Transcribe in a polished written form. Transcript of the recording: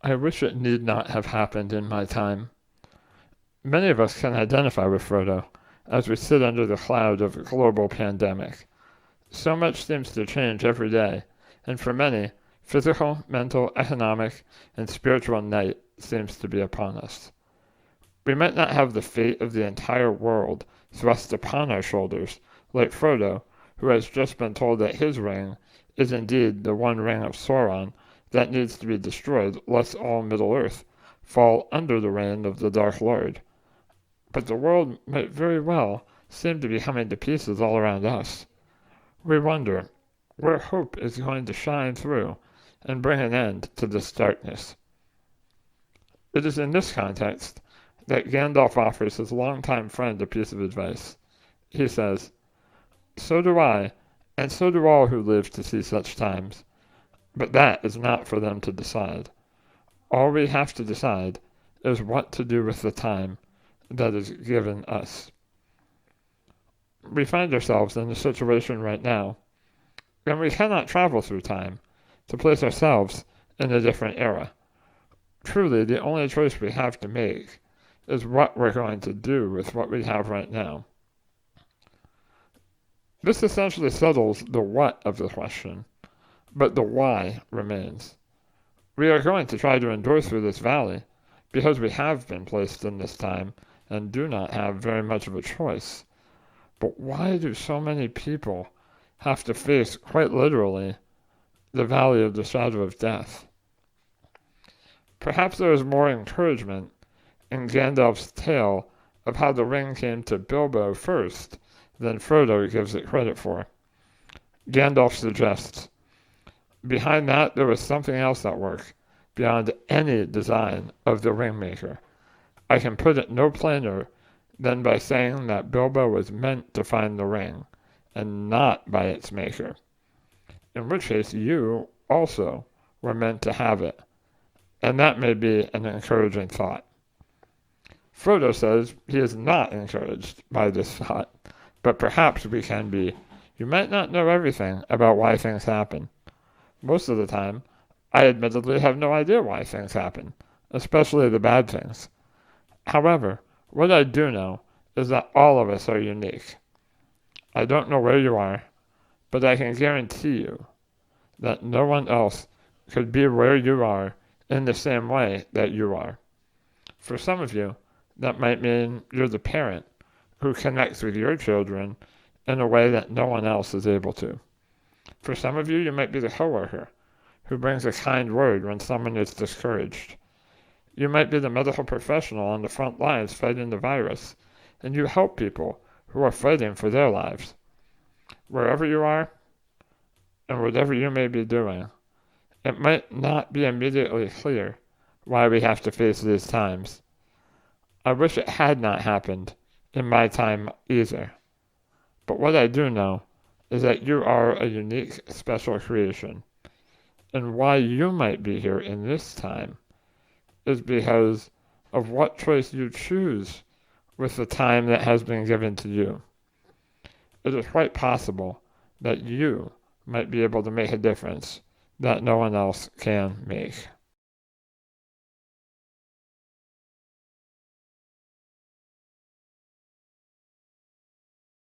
I wish it need not have happened in my time. Many of us can identify with Frodo as we sit under the cloud of a global pandemic. So much seems to change every day, and for many, physical, mental, economic, and spiritual night seems to be upon us. We might not have the fate of the entire world thrust upon our shoulders, like Frodo, who has just been told that his ring is indeed the one ring of Sauron that needs to be destroyed, lest all Middle-earth fall under the reign of the Dark Lord. But the world might very well seem to be coming to pieces all around us. We wonder where hope is going to shine through and bring an end to this darkness. It is in this context that Gandalf offers his longtime friend a piece of advice. He says, "So do I, and so do all who live to see such times. But that is not for them to decide. All we have to decide is what to do with the time that is given us." We find ourselves in a situation right now, and we cannot travel through time to place ourselves in a different era. Truly, the only choice we have to make is what we're going to do with what we have right now. This essentially settles the what of the question, but the why remains. We are going to try to endure through this valley because we have been placed in this time and do not have very much of a choice. But why do so many people have to face, quite literally, the valley of the shadow of death? Perhaps there is more encouragement in Gandalf's tale of how the ring came to Bilbo first than Frodo gives it credit for. Gandalf suggests, behind that there was something else at work, beyond any design of the ringmaker. I can put it no plainer than by saying that Bilbo was meant to find the ring, and not by its maker. In which case you, also, were meant to have it, and that may be an encouraging thought. Frodo says he is not encouraged by this thought, but perhaps we can be. You might not know everything about why things happen. Most of the time, I admittedly have no idea why things happen, especially the bad things. However, what I do know is that all of us are unique. I don't know where you are, but I can guarantee you that no one else could be where you are in the same way that you are. For some of you, that might mean you're the parent who connects with your children in a way that no one else is able to. For some of you, you might be the coworker who brings a kind word when someone is discouraged. You might be the medical professional on the front lines fighting the virus, and you help people who are fighting for their lives. Wherever you are, and whatever you may be doing, it might not be immediately clear why we have to face these times. I wish it had not happened in my time either. But what I do know is that you are a unique, special creation, and why you might be here in this time is because of what choice you choose with the time that has been given to you. It is quite possible that you might be able to make a difference that no one else can make.